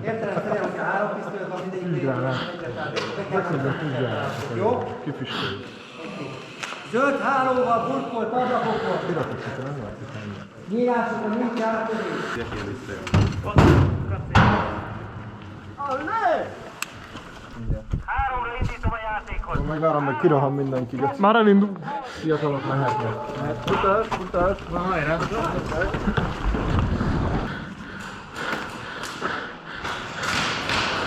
Értelemszerűen, hogyha 3 pisztolyot van mindegyik jó? Kifüstöljük. Zöld hálóval, burkolt ablakokon. Nyílásokon nincs átörés. Háromra indítom a játékot. Megvárom, meg kirohan mindenki. Már elindul. Fiatalok mehetnek. Futas. Na hajrá.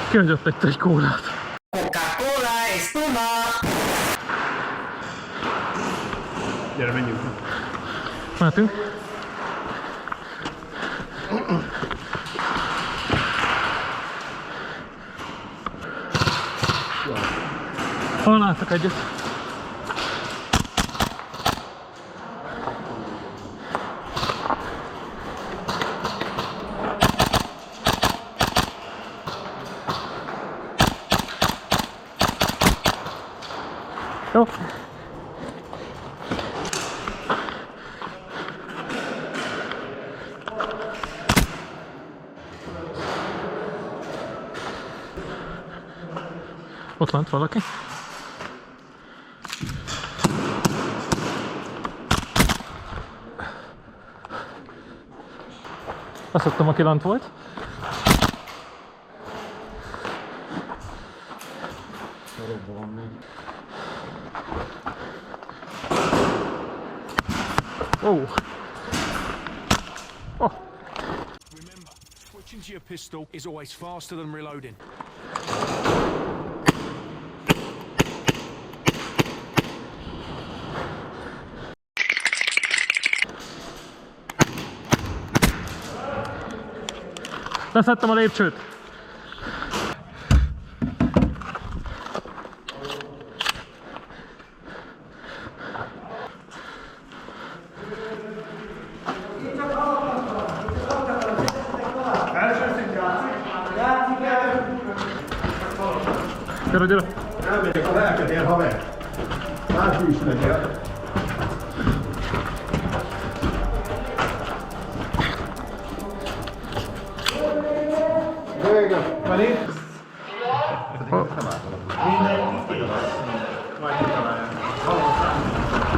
Kihagyott egy kólát. Coca-Cola és Tuna! Gyere, menjünk. Mehetünk. Hol láttak egyet? Jó. Ott lent valaki. Leszoktam, aki lent volt. Oh. Oh. Remember, switching to your pistol is always faster than reloading. Leszettem a lépcsőt. Gyere, gyere! Elmegyek a lelkedél, haver! Máshogy is legyél! Vége! Feli!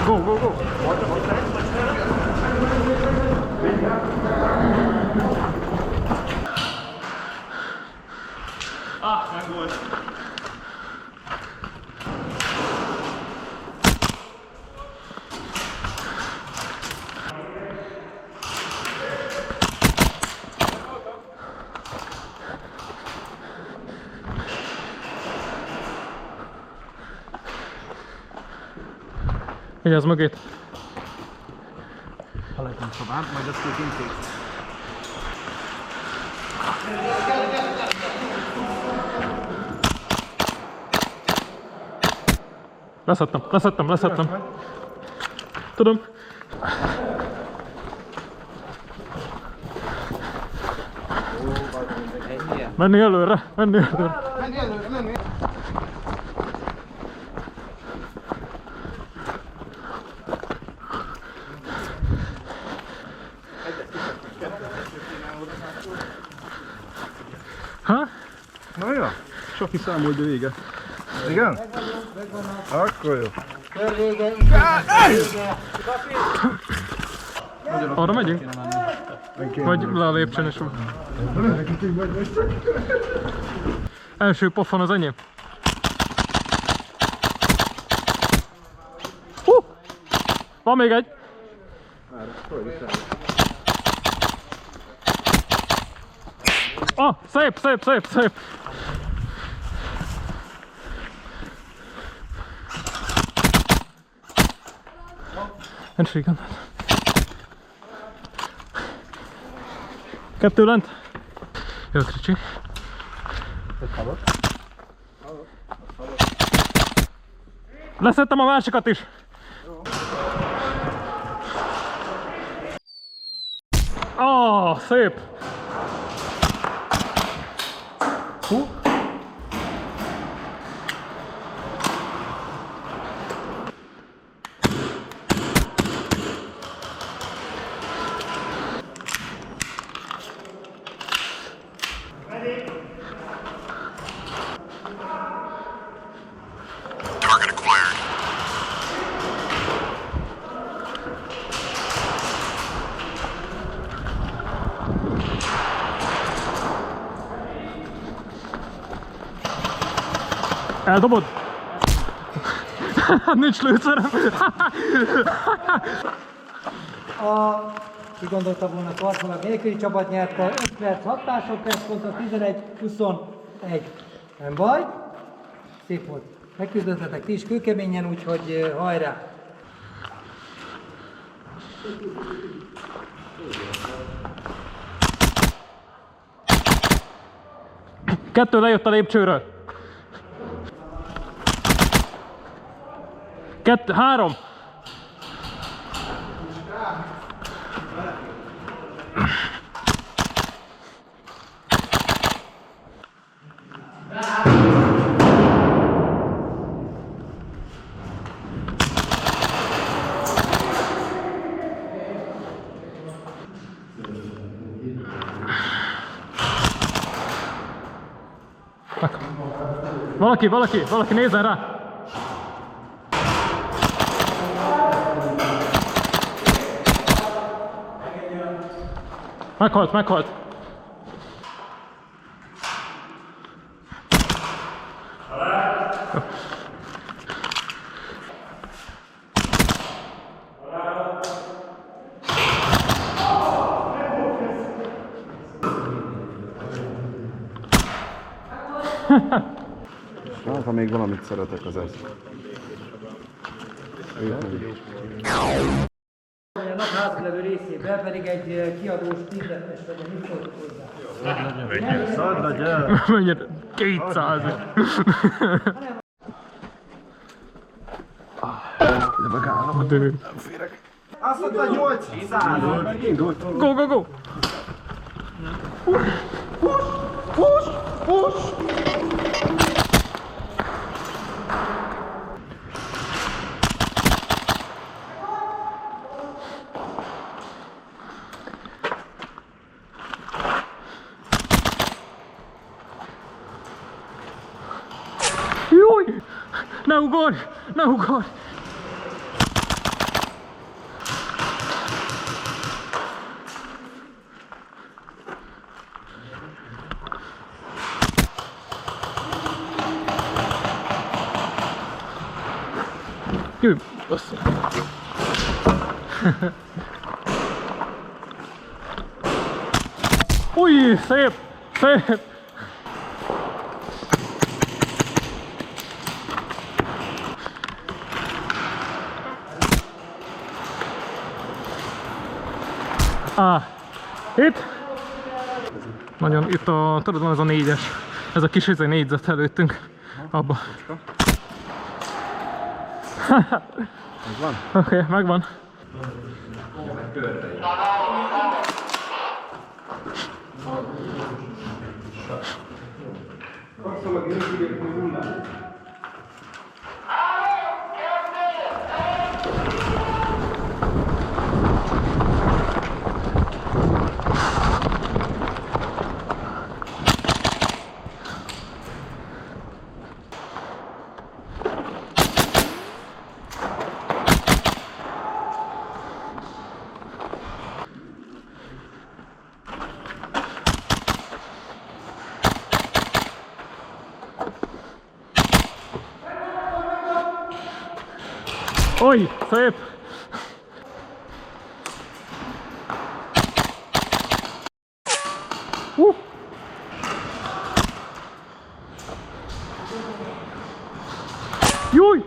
Go, go, go! Nem volt! Vigyázz mögét! Haladjunk tovább, majd azt még intéz. Leszettem. Tudom. Menni előre. Ha? Na jó, sok kiszámolt vége. Igen? Akkor jó. Arra megyünk? Vagy le a lépcsőn és első pofon az enyém. Van még egy. Szép. Entségen. Kettő lent. Jó, Kricsi. Leszettem a másikat is. Szép. Hú. Eldobod? Nincs lőszerem. Ki gondolta volna, kartvonak nélküli csapat nyerte, 5 perc 6 másodperc, 11-21. Nem baj, szép volt. Megküzdöttetek ti is kőkeményen, úgyhogy hajrá! Kettő lejött a lépcsőről. Három. Valaki nézzen rá! Meghalt! Hát, ha még valamit szeretek, az ez. A nap hátralevő részében pedig egy kiadós 10-es legyen, mit szóltok hozzá? Szad legyen! Mennyire? 200. De megállom, Dő. nem férek. Azt mondta 800! Indulj! Go! Push! Júj! Ne ugorj! Jöjj, bassza. Új, szép! Itt? Nagyon, itt a, tudod, van ez a 4-es, ez a kis négyzet előttünk, abba. Megvan? Oké, megvan. Oj, szép! Júj!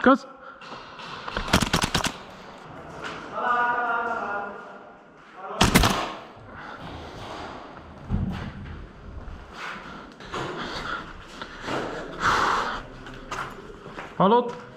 Kösz! Hallott?